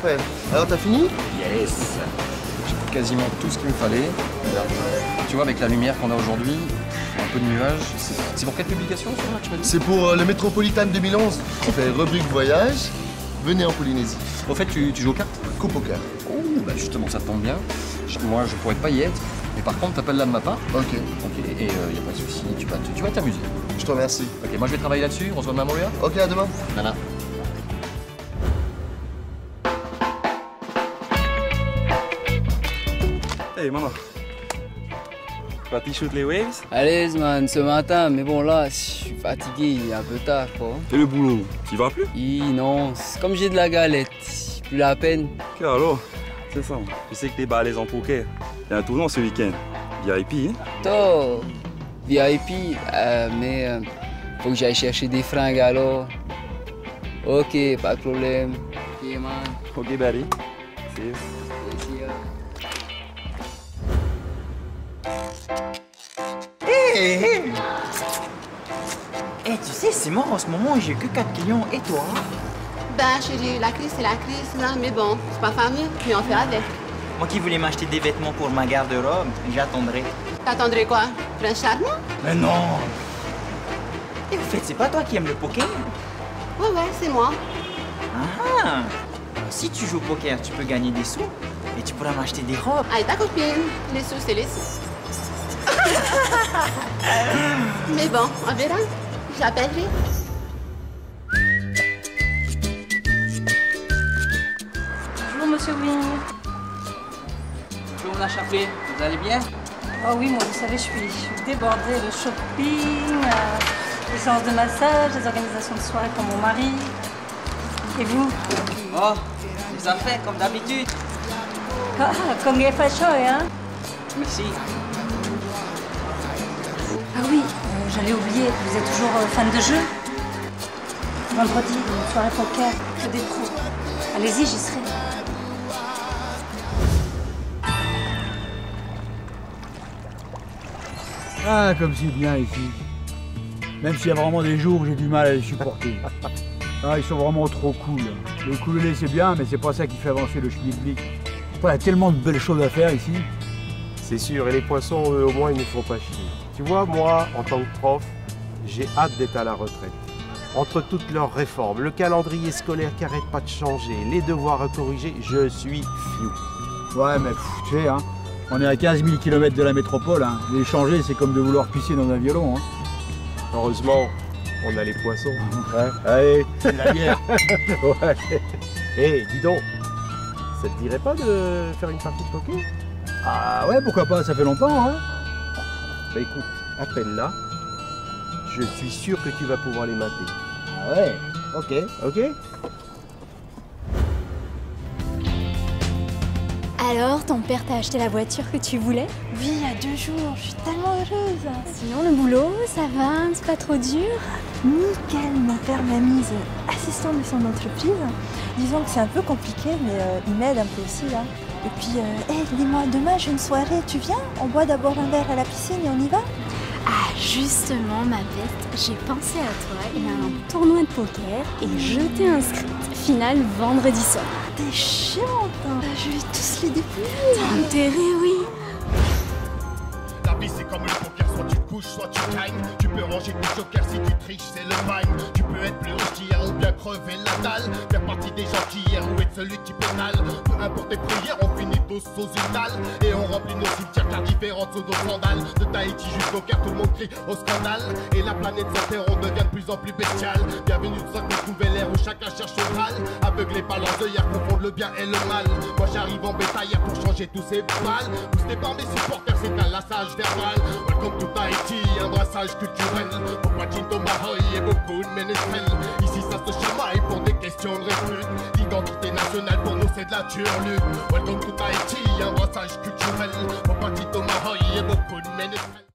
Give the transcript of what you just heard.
Raphaël. Alors, t'as fini? Yes. J'ai quasiment tout ce qu'il me fallait. Tu vois, avec la lumière qu'on a aujourd'hui, un peu de nuages, c'est pour quelle publication, ça, tu m'as dit? C'est pour le Metropolitan 2011. On fait rubrique voyage. Venez en Polynésie. Au fait, tu joues aux cartes? Coupe au cœur. Oh, bah justement, ça tombe bien. Moi, je pourrais pas y être. Mais par contre, t'appelles là de ma part. Ok. Ok, et y a pas de souci, tu vas t'amuser. Je te remercie. Ok, moi je vais travailler là-dessus, on se voit demain, Moria. Ok, à demain. Nana. Hey maman, parti shoot les waves? Allez man, ce matin, mais bon là, je suis fatigué, il est un peu tard quoi. Et le boulot, tu vas plus? Non, c'est comme j'ai de la galette, plus la peine. Ok alors, c'est ça. Je sais que t'es balèze en poker. Il y a un tournoi ce week-end. VIP, hein? Toi, VIP, mais faut que j'aille chercher des fringues alors. Ok, pas de problème. Ok man. Ok, buddy. See you. See ya. Eh, tu sais, c'est mort en ce moment, j'ai que 4 clients. Et toi? Ben chérie, la crise c'est la crise là, mais bon, c'est pas famille, mais on fait avec. Moi qui voulais m'acheter des vêtements pour ma garde-robe, j'attendrai. T'attendrais quoi? Prince Charmant? Mais non! Et au fait, c'est pas toi qui aimes le poker? Ouais, c'est moi. Ah! Si tu joues au poker, tu peux gagner des sous et tu pourras m'acheter des robes. Allez, ta copine, les sous c'est les sous. Mais bon, on verra. J'appellerai. Bonjour Monsieur Wing. Bonjour la Chaplé, vous allez bien? Oh oui, moi vous savez, je suis débordée de shopping, des séances de massage, des organisations de soirées pour mon mari. Et vous? Oh, les affaires comme d'habitude. Ah, comme les fachos, hein? Merci. Ah oui, j'allais oublier, vous êtes toujours fan de jeux? Vendredi, une soirée poker, que des pros. Allez-y, j'y serai. Ah, comme c'est bien ici. Même s'il y a vraiment des jours où j'ai du mal à les supporter. Ah, ils sont vraiment trop cool. Le ukulélé c'est bien, mais c'est pas ça qui fait avancer le schmilblick. Il y a tellement de belles choses à faire ici. C'est sûr, et les poissons, eux, au moins, ils ne font pas chier. Tu vois, moi, en tant que prof, j'ai hâte d'être à la retraite. Entre toutes leurs réformes, le calendrier scolaire qui n'arrête pas de changer, les devoirs à corriger, je suis fiou. Ouais, mais tu sais, hein, on est à 15 000 km de la métropole. Hein. Les changer, c'est comme de vouloir pisser dans un violon. Hein. Heureusement, on a les poissons. Hein? Allez, c'est la bière. Ouais. Hé, dis donc, ça te dirait pas de faire une partie de poker? Ah ouais, pourquoi pas, ça fait longtemps. Hein. Bah écoute, appelle-la. Je suis sûr que tu vas pouvoir les mater. Ah ouais, ok. Ok? Alors, ton père t'a acheté la voiture que tu voulais? Oui, il y a 2 jours, je suis tellement heureuse. Sinon, le boulot, ça va? C'est pas trop dur? Nickel, mon père m'a mise assistante de son entreprise. Disons que c'est un peu compliqué, mais il m'aide un peu aussi là. Et puis, dis-moi, demain j'ai une soirée, tu viens? On boit d'abord un verre à la piscine et on y va? Ah, justement, ma bête, j'ai pensé à toi. Il y a un tournoi de poker et je t'ai inscrite. Finale vendredi soir. T'es chiante, hein. Je vais tous les dépouiller. T'as intérêt, oui. La vie c'est comme le poker, soit tu couches, soit tu gagnes. Tu peux ranger tes jokers si tu triches, c'est le bagne. Tu peux être plus riche qu'hier ou bien crever la dalle. Faire partie des gens qu'hier ou être celui qui pénale. Peu importe tes prières, on finit tous sous une dalle. Et on remplit nos cimetières car différentes sous nos sandales. De Tahiti jusqu'au Caire, tout le monde crie au scandale. Et la planète sur on devient de plus en plus bestiale. Bienvenue dans un nouvel ère où chacun cherche son Graal. Aveuglé par leurs œillères, confondre le bien et le mal. Moi j'arrive en bétaillère pour changer tous ces balles. Boosté par mes supporters, c'est un lassage verbal. Welcome to Tahiti, un brassage culturel. Popachinto Mahoy et beaucoup de ménestrels. Ici ça se chamaille pour des questions de respect. L'identité nationale pour nous c'est de la turlue. Welcome to Tahiti, un brassage culturel. Popachinto Mahoy et beaucoup de ménestrels.